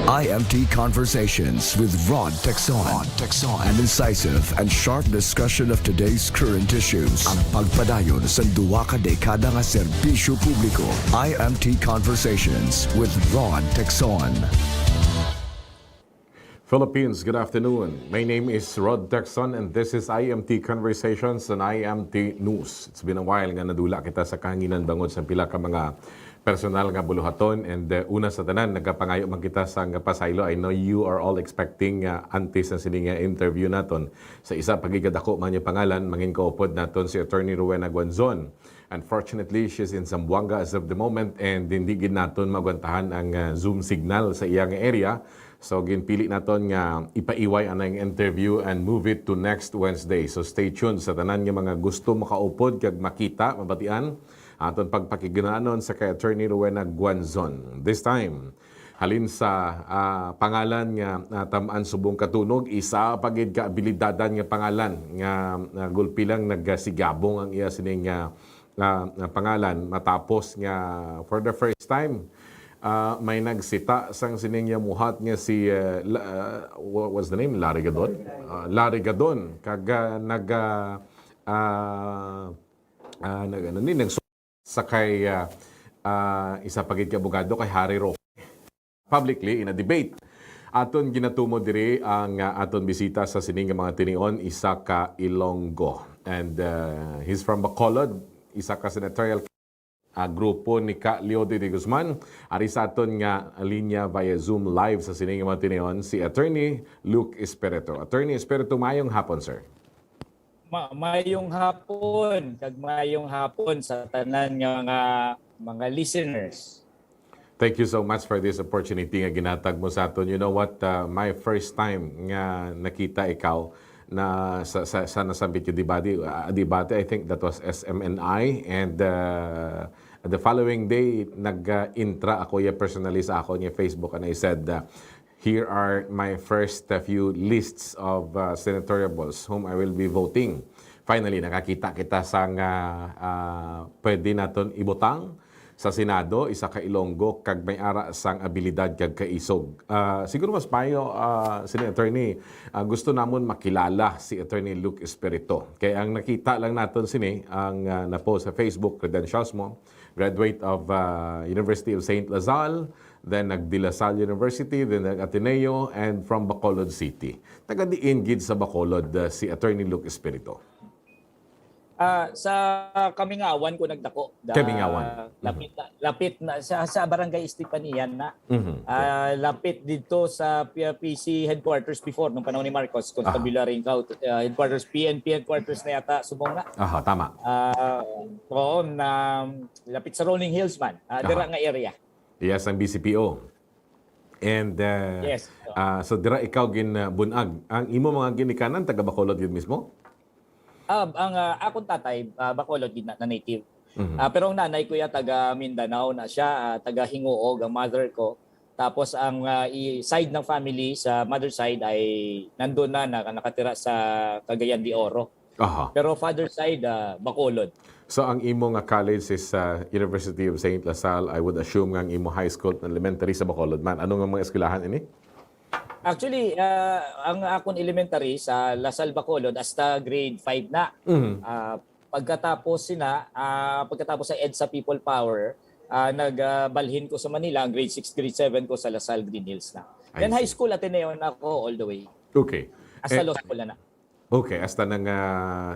IMT Conversations with Rhod Tecson. An incisive and sharp discussion of today's current issues. Ang pagpadayon sa duwa ka dekada nga serbisyo publiko. IMT Conversations with Rhod Tecson. Philippines, good afternoon. My name is Rhod Tecson and this is IMT Conversations and IMT News. It's been a while nga nadula kita sa kahanginan bangod sa pila ka mga personal nga buluhaton and una sa tanan nagapangayo man kita sa nga pasaylo. I know you are all expecting antes sa sining interview naton sa isa pagigad ako man yung pangalan mangin kaupod naton si Attorney Rowena Guanzon. Unfortunately, she's in Zamboanga as of the moment and hindi gid naton magwantahan ang Zoom signal sa iyang area. So ginpili naton nga ipaiway anang interview and move it to next Wednesday. So stay tuned sa tanan nga mga gusto makaupod kag makita mabatian aton pagpakigananon sa kay Attorney Rowena Guanzon. This time halin sa pangalan nga tamaan subong katunog, isa pagid ka abilidadan nga pangalan nga gulpilang nagsigabong ang iya sining pangalan matapos nga for the first time may nagsita sang sining muhat nga si what was the name? Larry Gadon? Larry Gadon kag sa kay isa pagid ka abogado kay Harry Roque publicly in a debate. Aton ginatumo diri ang aton bisita sa sining mga tinion isa ka Ilonggo and he's from Bacolod, isa ka senatorial grupo ni Ka Leody de Guzman. Ari sa aton nga linya via Zoom live sa sining mga tinion si Attorney Luke Espiritu. Attorney Espiritu, mayong hapon sir. Mayong hapon sa tanan nga mga listeners. Thank you so much for this opportunity nga ginatag mo sa aton. You know what, my first time nga nakita ikaw na sa nasabit yung debate, I think that was SMNI and the following day nag-intra ako personally sa ako niya Facebook and I said here are my first few lists of senatorials whom I will be voting. Finally, nakakita kita sa pwede naton ibutang sa Senado, isa ka Ilonggo, kag may ara sang abilidad kag kaisog. Siguro mas payo, Attorney, gusto namon makilala si Attorney Luke Espiritu. Kaya ang nakita lang naton sini, ang na-post sa Facebook, credentials mo, graduate of University of St. Lazal, then nag-De La Salle University, then nag-Ateneo, and from Bacolod City. Taga-diin gid sa Bacolod si Attorney Luke Espiritu. Sa Kamingawan ko nagdako. Kamingawan. Lapit na sa Barangay Estepanian na. Lapit dito sa PC headquarters before nung panahon ni Marcos, Constabulary headquarters, PNP headquarters na yata subong na. Aha, tama. Oo, lapit sa Rolling Hills man. Dira nga area. Yes, ang BCPO. And yes. So dira ikaw bunag. Ang imo mga ginikanan taga Bacolod yun mismo? Ang akong tatay Bacolod na native. Pero ang nanay ko taga Mindanao na siya, taga Hingoog ang mother ko. Tapos ang side ng family sa mother side ay nandoon na nakatira sa Cagayan de Oro. Aha. Pero father side Bacolod. So ang imo nga college is University of St. Lazal. I would assume nga ang imo high school at elementary sa Bacolod man. Ano nga mga eskwelahan ini? Actually, ang akong elementary sa Lasal Bacolod hasta grade 5 na. Pagkatapos sa EDSA People Power, nagbalhin ko sa Manila, ang grade 6, grade 7 ko sa Lasal Green Hills na. Then high school Ateneo na ako all the way. Okay. Hasta law school na. Okay, hasta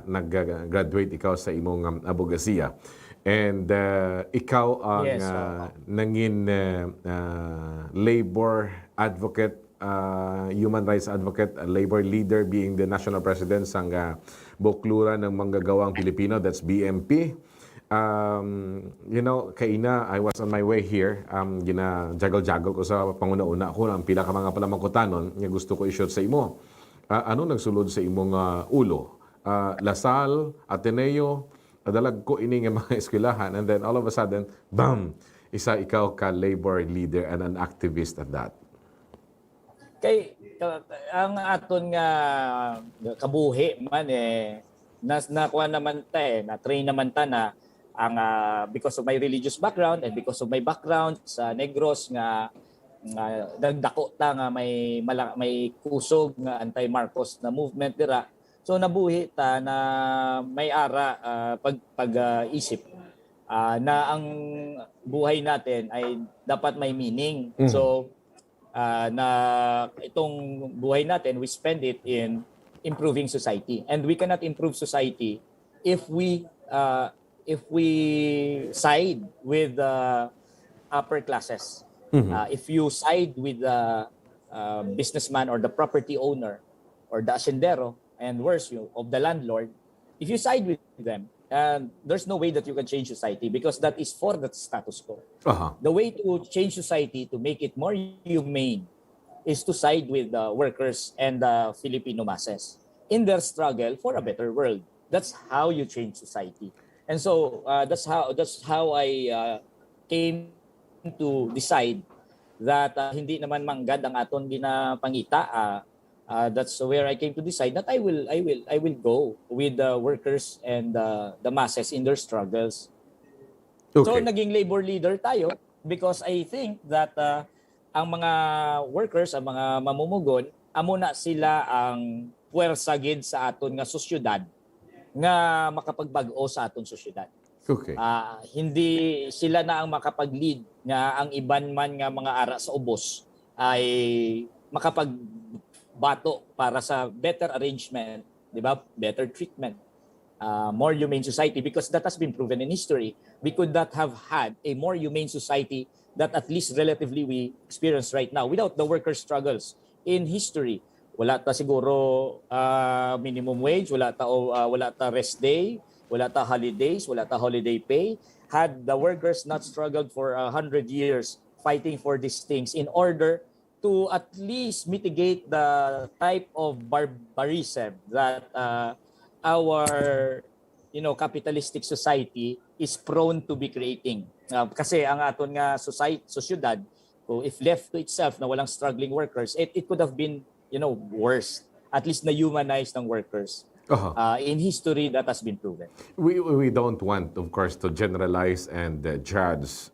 nag-graduate ikaw sa imong abogasiya. And ikaw ang yes, nangin labor advocate, human rights advocate, labor leader, being the national president sang Bukluran ng Manggagawang Pilipino, that's BMP. You know, kaina, I was on my way here, gina-jaggle-jaggle ko sa panguna-una ko ang pila ka mga palamangkutanon nga gusto ko i-shoot sa imo. Ano nagsulod sa imong ulo? Lasal, Ateneo, dalag ko ini nga mga eskwelahan and then all of a sudden, bam! Isa ikaw ka labor leader and an activist at that. Kay ang aton nga kabuhi man nakuha naman na train naman ta na ang because of my religious background and because of my background sa Negros nga nagdako ta nga may kusog nga anti-Marcos na movement dira. So nabuhi ta na may ara isip na ang buhay natin ay dapat may meaning. So na itong buhay natin, we spend it in improving society, and we cannot improve society if we side with the upper classes. If you side with the businessman or the property owner or the haciendero, and worse, of the landlord, if you side with them, there's no way that you can change society, because that is for the status quo. The way to change society, to make it more humane, is to side with the workers and the Filipino masses in their struggle for a better world. That's how you change society. And so that's how I came to decide that hindi naman manggad ang aton ginapangita. That's where I came to decide that I will go with the workers and the masses in their struggles. Okay. So naging labor leader tayo because I think that ang mga workers, ang mga mamumugon, amo na sila ang puwersa gid sa aton nga sosyedad nga makapagbago sa aton sosyedad. Okay. Hindi sila na ang makapag-lead nga ang iban man nga mga ara sa ubos ay makapagbato para sa better arrangement, di ba? Better treatment, more humane society, because that has been proven in history. We could not have had a more humane society that at least relatively we experience right now without the worker struggles in history. Wala ta siguro minimum wage, wala ta rest day, wala ta holidays, wala ta holiday pay. Had the workers not struggled for 100 years fighting for these things in order to at least mitigate the type of barbarism that our capitalistic society is prone to be creating. Kasi ang aton nga sosyedad, if left to itself na walang struggling workers, it could have been worse. At least na-humanize ng workers. In history, that has been proven. We don't want, of course, to generalize and judge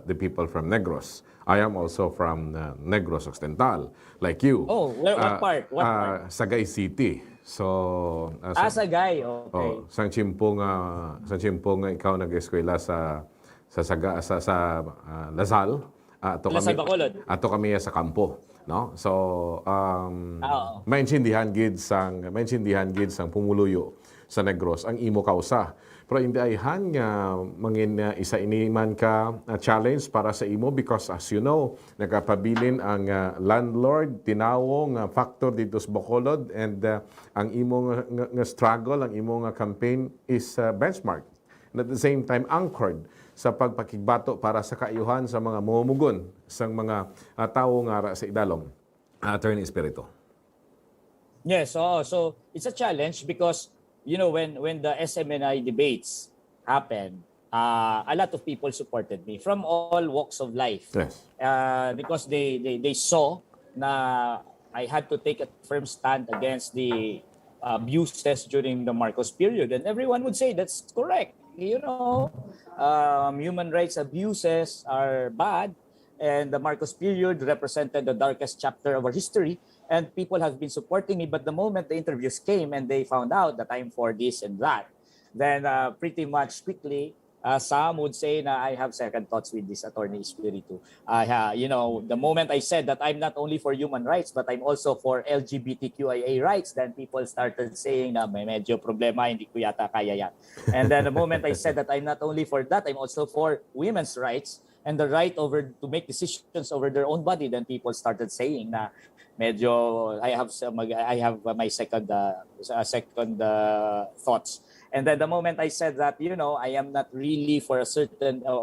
the people from Negros. I am also from Negros Occidental, like you. Oh, what part? What part? Sagay City. So, Sagay, okay. sang chimpong ikaw nag-eskwela sa Lasal. Lasal Bacolod. Ato kami sa kampo, no? So maintindihan gid sang pumuluyo sa Negros ang imo kausa. Pero hindi ay nga mangin isa iniman ka challenge para sa imo, because as you know, nagapabilin ang landlord tinawong factor dito sa Bacolod, and ang imong nga struggle, ang imong campaign is benchmark. And at the same time anchored sa pagpakigbato para sa kaayuhan sa mga mamumugon sa mga tao nga sa idalom. Attorney Espiritu. Yes, so it's a challenge because when the SMNI debates happened, a lot of people supported me from all walks of life. Yes. Because they saw na I had to take a firm stand against the abuses during the Marcos period, and everyone would say that's correct. Human rights abuses are bad, and the Marcos period represented the darkest chapter of our history, and people have been supporting me. But the moment the interviews came and they found out that I'm for this and that, then pretty much quickly, some would say na I have second thoughts with this Attorney Espiritu. The moment I said that I'm not only for human rights, but I'm also for LGBTQIA rights, then people started saying na may medyo problema, hindi ko yata kaya yan. And then the moment I said that I'm not only for that, I'm also for women's rights and the right to make decisions over their own body, then people started saying na medyo I have my second thoughts. And then the moment I said that, I am not really for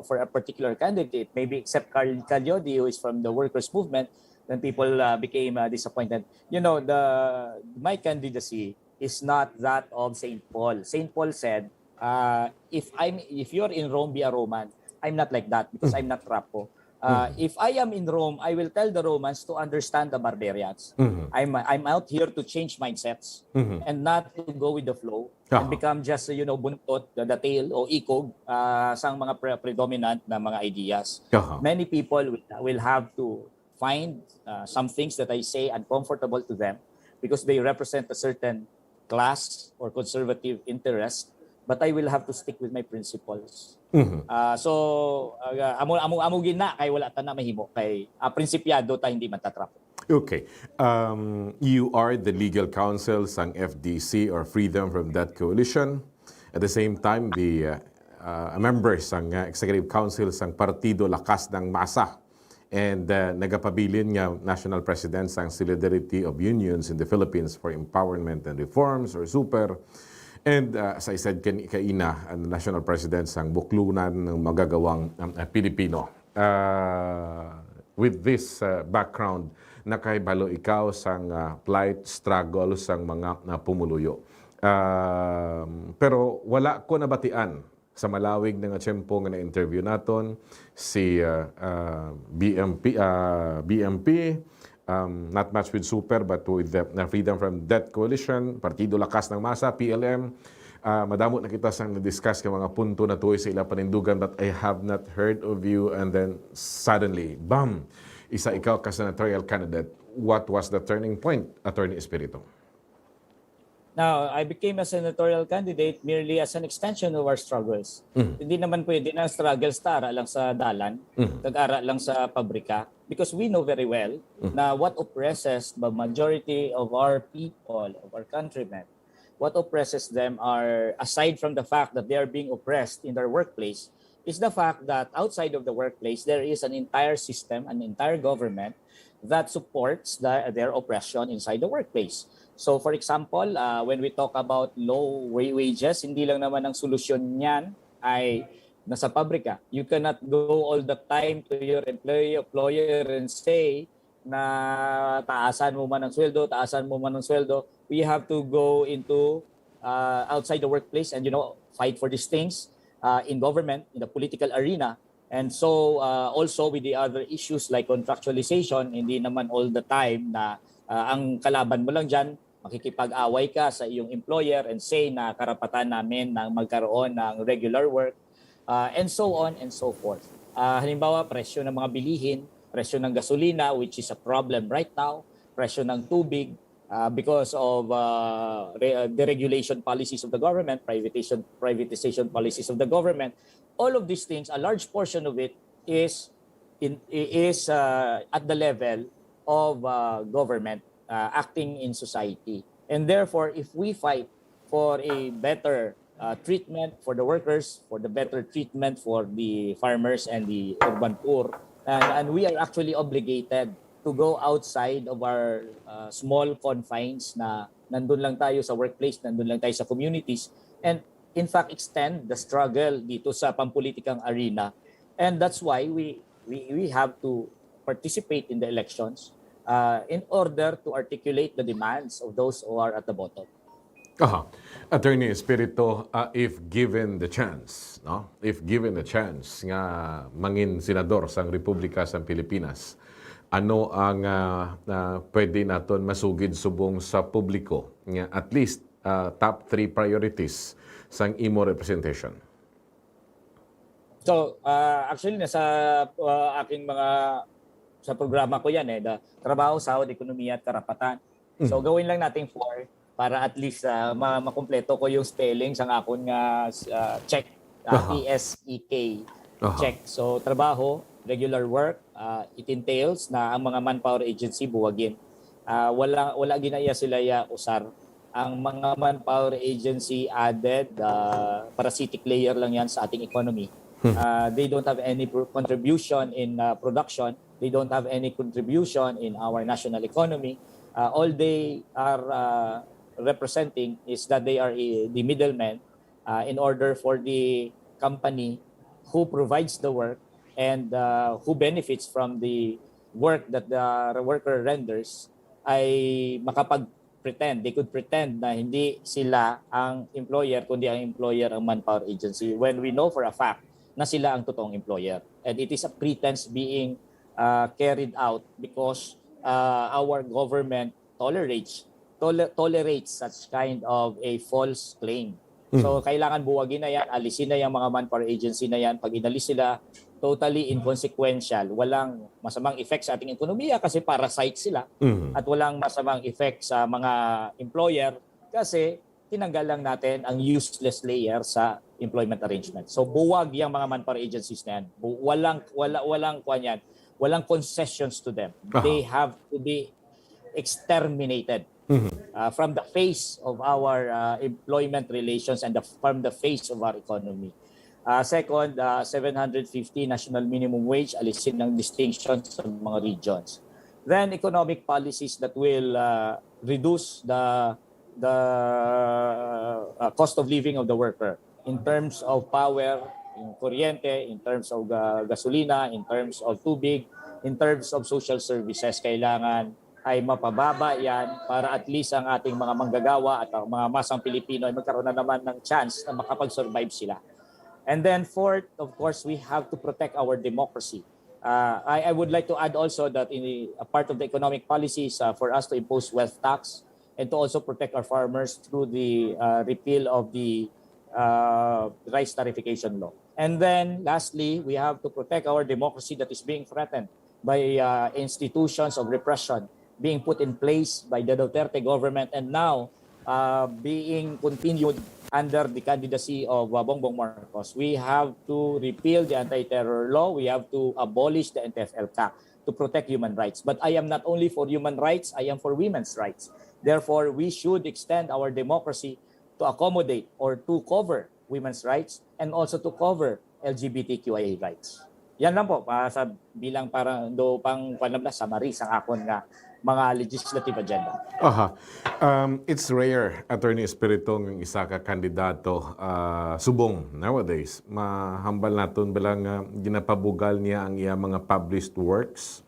for a particular candidate, maybe except Carl Calyodi, who is from the workers' movement, then people became disappointed. My candidacy is not that of St. Paul. St. Paul said, if you're in Rome, be a Roman. I'm not like that because I'm not Trapo. If I am in Rome, I will tell the Romans to understand the barbarians. I'm out here to change mindsets and not to go with the flow and become just buntot, the tail o ikog sa mga predominant na mga ideas. Many people will have to find some things that I say uncomfortable to them because they represent a certain class or conservative interest, but I will have to stick with my principles. Amo gina kay wala ta na mahimo kay prinsipyado ta hindi matatrapo. Okay. You are the legal counsel sang FDC or Freedom from Debt Coalition. At the same time, the members sang Executive Council sang Partido Lakas ng Masa. And nagapabilin nga National President sang Solidarity of Unions in the Philippines for Empowerment and Reforms or SUPER. And as I said kaina, ang National President sang Buklunan ng Magagawang Pilipino. With this background, nakaibalo ikaw sang plight, struggle sang mga pumuluyo. Pero wala ko nabatian sa malawig nga tiyempo nga na-interview naton si BMP, not much with SUPER but with the Freedom from Debt Coalition, Partido Lakas ng Masa, PLM. Madamo na kita sang na-discuss ka mga punto na tuwi sa ila panindugan that I have not heard of you, and then suddenly, bam! Isa ikaw ka senatorial candidate. What was the turning point, Attorney Espiritu? Now, I became a senatorial candidate merely as an extension of our struggles. Hindi naman pwede na struggles tara lang sa dalan, tag-ara lang sa pabrika, because we know very well na what oppresses the majority of our people, of our countrymen, what oppresses them are, aside from the fact that they are being oppressed in their workplace, is the fact that outside of the workplace, there is an entire system, an entire government that supports their oppression inside the workplace. So for example, when we talk about low wages, hindi lang naman ang solusyon niyan ay nasa pabrika. You cannot go all the time to your employer and say na taasan mo man ang sweldo, taasan mo man ang sweldo. We have to go into outside the workplace and fight for these things in government, in the political arena. And so also with the other issues like contractualization, hindi naman all the time na ang kalaban mo lang dyan, makikipag-away ka sa iyong employer and say na karapatan namin na magkaroon ng regular work, and so on and so forth. Halimbawa, presyo ng mga bilihin, presyo ng gasolina, which is a problem right now, presyo ng tubig, because of deregulation policies of the government, privatization policies of the government. All of these things, a large portion of it is at the level of government acting in society. And therefore, if we fight for a better treatment for the workers, for the better treatment for the farmers and the urban poor, and we are actually obligated to go outside of our small confines na nandun lang tayo sa workplace, nandun lang tayo sa communities, and in fact extend the struggle dito sa pampolitikang arena. And that's why we have to participate in the elections in order to articulate the demands of those who are at the bottom. Attorney Espiritu, if given the chance, no? If given the chance nga mangin senador sang Republika sang Pilipinas, ano ang pwede naton masugid subong sa publiko nga at least top 3 priorities sang imo representation? So, actually nasa aking sa programa ko yan the trabaho, sahod, ekonomiya at karapatan. So gawin lang natin 4 para at least makumpleto ko yung spelling sang akon nga check, TSEK check. So trabaho, regular work, it entails na ang mga manpower agency buwagin. Wala ginaya sila usar. Ang mga manpower agency added parasitic layer lang yan sa ating economy. They don't have any contribution in production. They don't have any contribution in our national economy. All they are representing is that they are the middlemen in order for the company who provides the work and who benefits from the work that the worker renders ay makapag-pretend. They could pretend na hindi sila ang employer kundi ang employer ang manpower agency when we know for a fact na sila ang totoong employer. And it is a pretense being carried out because our government tolerates such kind of a false claim. So kailangan buwagin na yan, alisin na yung mga manpower agency na yan. Pag inalis sila, totally inconsequential. Walang masamang effect sa ating ekonomiya kasi parasite sila at walang masamang effect sa mga employer kasi tinanggal lang natin ang useless layer sa employment arrangement. So buwag yung mga manpower agencies na yan. Walang concessions to them. They have to be exterminated from the face of our employment relations and from the face of our economy. Second, 750 national minimum wage, alisin ng distinctions sa mga regions. Then economic policies that will reduce the cost of living of the worker in terms of power, in kuryente, in terms of gasolina, in terms of tubig, in terms of social services. Kailangan ay mapababa yan para at least ang ating mga manggagawa at ang mga masang Pilipino ay magkaroon na naman ng chance na makapag-survive sila. And then fourth, of course, we have to protect our democracy. I would like to add also that a part of the economic policies for us to impose wealth tax and to also protect our farmers through the repeal of the rice tariffication law. And then lastly, we have to protect our democracy that is being threatened by institutions of repression being put in place by the Duterte government and now being continued under the candidacy of Bongbong Marcos. We have to repeal the anti-terror law. We have to abolish the NTF-ELCA to protect human rights. But I am not only for human rights, I am for women's rights. Therefore, we should extend our democracy to accommodate or to cover women's rights and also to cover LGBTQIA rights. Yan lang po, sa bilang parang pang summary sa akon nga mga legislative agenda. It's rare, Attorney Espiritu, ng isa ka kandidato subong nowadays. Mahambal naton bilang ginapabugal niya ang iya mga published works.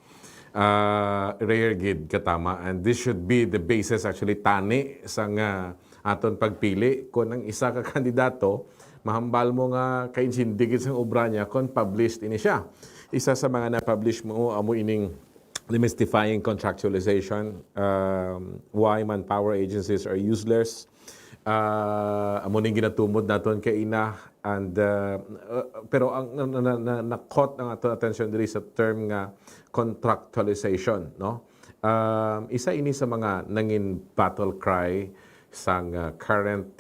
Rare gid katama, and this should be the basis actually tani sa nga aton pagpili kung ang isa ka kandidato mahambal mo nga kainsindigit sa obra niya kung published ini siya. Isa sa mga na-publish mo amo ining demystifying contractualization, why manpower agencies are useless, amo ning ginatumod naton kay ina, and pero ang na-caught ang aton attention diri sa term nga contractualization, no? Isa ini sa mga nangin battle cry sang current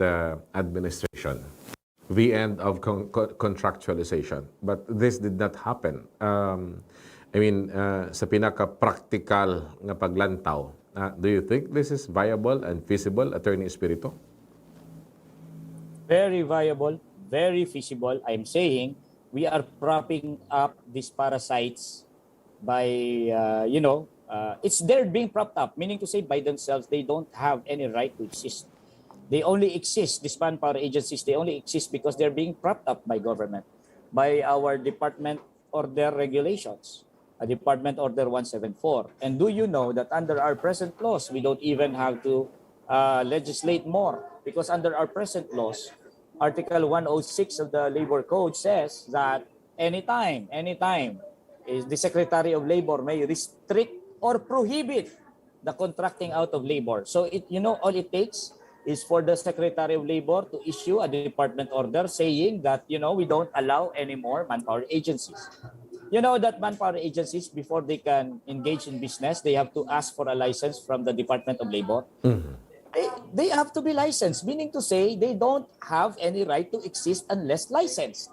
administration, the end of contractualization, but this did not happen. Sa pinaka-practical nga paglantaw, do you think this is viable and feasible, Attorney Espiritu? Very viable, very feasible. I'm saying we are propping up these parasites by, they're being propped up, meaning to say by themselves, they don't have any right to exist. They only exist, these manpower agencies, they only exist because they're being propped up by government, by our department or their regulations. Department Order 174. And do you know that under our present laws, we don't even have to legislate more because under our present laws, Article 106 of the Labor Code says that anytime, is the Secretary of Labor may restrict or prohibit the contracting out of labor. So all it takes is for the Secretary of Labor to issue a department order saying that we don't allow any more manpower agencies. You know that manpower agencies, before they can engage in business, they have to ask for a license from the Department of Labor. They have to be licensed, meaning to say they don't have any right to exist unless licensed.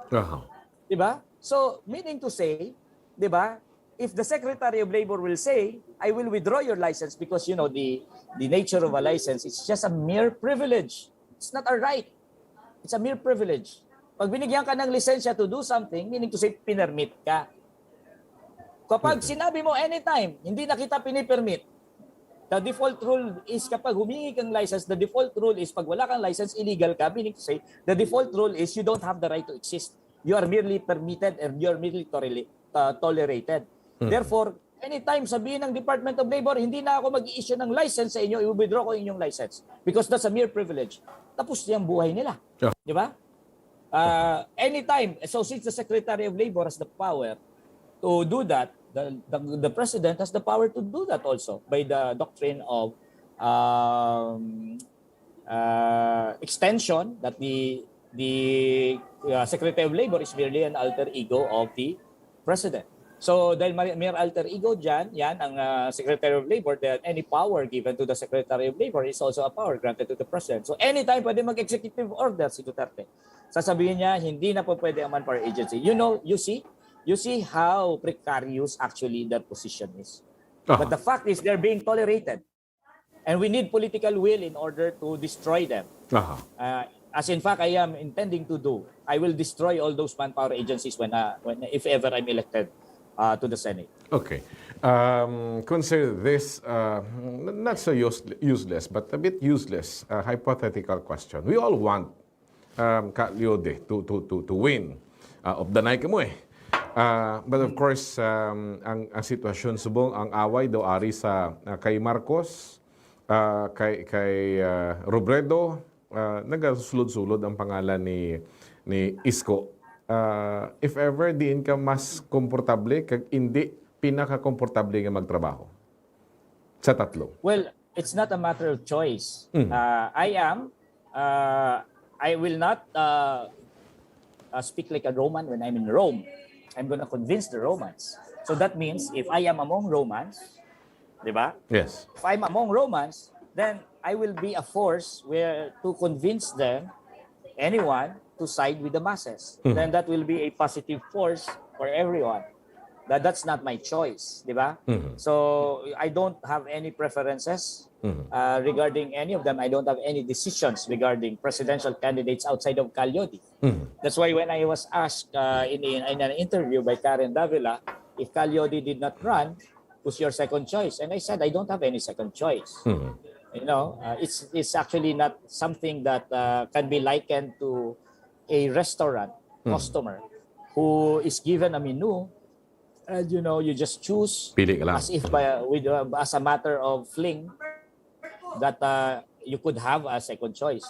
Diba? So, meaning to say, diba, if the Secretary of Labor will say, I will withdraw your license because, the nature of a license, it's just a mere privilege. It's not a right. It's a mere privilege. Pag binigyan ka ng lisensya to do something, meaning to say, pinermit ka. Kapag sinabi mo anytime, hindi na kita pinipermit, the default rule is kapag humingi kang license, the default rule is pag wala kang license, illegal ka, meaning to say, the default rule is you don't have the right to exist. You are merely permitted and you are merely tolerated. Therefore, anytime sabihin ng Department of Labor, hindi na ako mag-i-issue ng license sa inyo, i-withdraw ko inyong license because that's a mere privilege. Tapos yung buhay nila. Di ba? Anytime, so since the Secretary of Labor has the power to do that, the President has the power to do that also by the doctrine of extension that the Secretary of Labor is merely an alter ego of the president. So dahil mere alter ego dyan, yan ang Secretary of Labor, then any power given to the Secretary of Labor is also a power granted to the President. So anytime pwede mag-executive order si Duterte. Sasabihin niya, hindi na po pwede ang manpower agency. You see how precarious actually that position is. But the fact is they're being tolerated. And we need political will in order to destroy them. As in fact, I am intending to do. I will destroy all those manpower agencies when if ever I'm elected to the Senate. Okay. Consider this not so useless, but a bit useless hypothetical question. We all want Leode to win of the night mo eh. But of course, ang sitwasyon subong ang away daw ari sa kay Marcos, kay Robredo, nagasulod-sulod ang pangalan ni Isko. If ever diin ka mas komportable kag hindi pinaka-komportable nga magtrabaho sa tatlo? Well, it's not a matter of choice. I will not speak like a Roman when I'm in Rome. I'm going to convince the Romans. So that means if I am among Romans, di ba? Yes. If I'm among Romans, then I will be a force to convince them, anyone, to side with the masses. Then that will be a positive force for everyone. That's not my choice, di ba? So I don't have any preferences regarding any of them. I don't have any decisions regarding presidential candidates outside of Calyodi. That's why when I was asked in an interview by Karen Davila, if Calyodi did not run, who's your second choice? And I said, I don't have any second choice. You know, it's actually not something that can be likened to a restaurant customer who is given a menu, and you just choose Pili ka lang. as if as a matter of fling that you could have a second choice.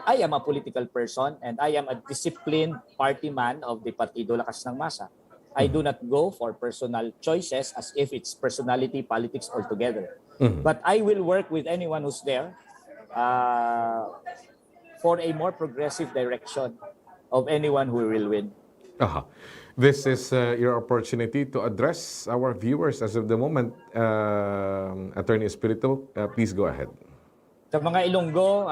I am a political person and I am a disciplined party man of the Partido Lakas ng Masa. I do not go for personal choices as if it's personality politics altogether. But I will work with anyone who's there for a more progressive direction of anyone who will win. This is your opportunity to address our viewers as of the moment. Attorney Espiritu, please go ahead. Sa mga Ilonggo,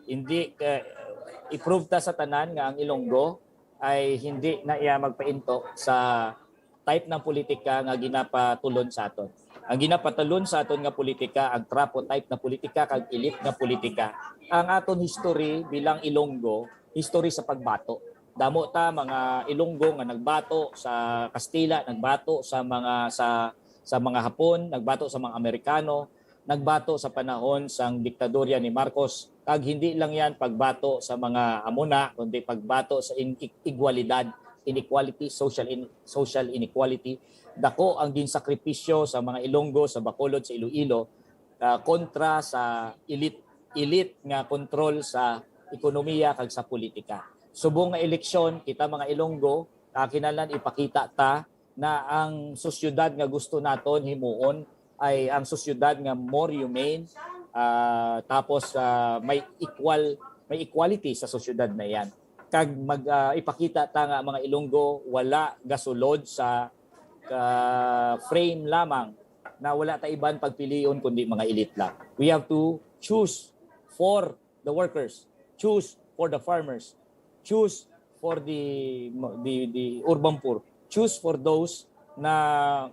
hindi i-prove ta sa tanan nga ang Ilonggo ay hindi na iya magpainto sa type ng politika nga ginapatulon sa aton. Ang ginapatulon sa aton nga politika, ang trapo type na politika, kag elite na politika. Ang aton history bilang Ilonggo, history sa pagbato. Damo ta mga Ilonggo nga nagbato sa Kastila, nagbato sa mga Hapon, nagbato sa mga Amerikano, nagbato sa panahon sang diktadorya ni Marcos. Kag hindi lang yan pagbato sa mga Amona, kundi pagbato sa inequality, social inequality. Dako ang ginsakripisyo sa mga Ilonggo, sa Bacolod, sa Iloilo, kontra sa elite nga kontrol sa ekonomiya kag sa politika. Subong nga eleksyon, kita mga Ilonggo, kinahanglan ipakita ta na ang sosyudad nga gusto naton himuon ay ang sosyudad nga more humane, tapos may equality sa sosyudad na yan. Kag ipakita ta nga mga Ilonggo wala gasulod sa frame lamang na wala ta iban pagpilion kundi mga elite lang. We have to choose for the workers, choose for the farmers, choose for the urban poor, choose for those na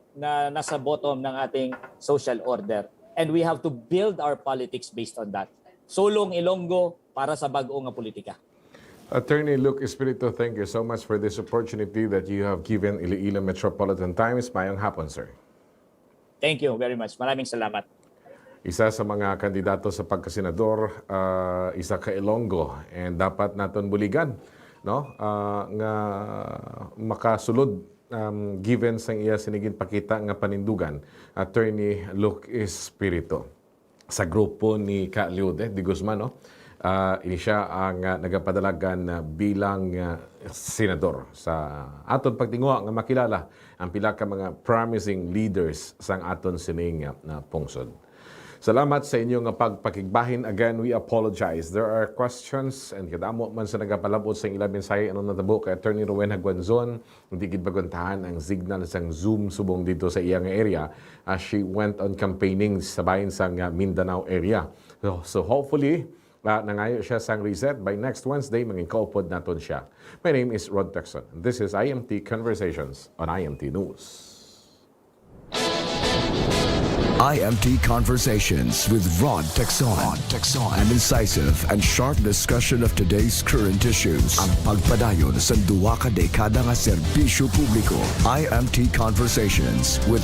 nasa bottom ng ating social order. And we have to build our politics based on that. Sulong Ilonggo para sa bag-o nga politika. Attorney Luke Espiritu, thank you so much for this opportunity that you have given Iloilo Metropolitan Times. Mayang hapon, sir. Thank you very much. Maraming salamat. Isa sa mga kandidato sa pagkasenador, isa ka Ilonggo, and dapat naton buligan, no? Nga makasulod given sang iya sinigin pakita nga panindugan, Attorney Luke Espiritu. Sa grupo ni Ka Leode de Guzman, no? Ini siya ang nagapadalagan bilang senador sa aton pagtinguha nga makilala ang pila ka mga promising leaders sang aton sining na pungsod. Salamat sa inyong pagpakigbahin. Again, we apologize. There are questions and kadamo man sa nagapalabot sa ilang mensahe ano natabo kay Attorney Rowen Hagwanzon. Hindi gid baguntahan ang signal sang Zoom subong dito sa iyang area as she went on campaigning sa bahin sang Mindanao area. So hopefully, nangayo siya sang reset. By next Wednesday, maging kaupod naton siya. My name is Rhod Tecson. This is IMT Conversations on IMT News. IMT Conversations with Rhod Tecson. An incisive and sharp discussion of today's current issues. Ang pagpadayon sa duwa ka dekada nga serbisyo publiko. IMT Conversations with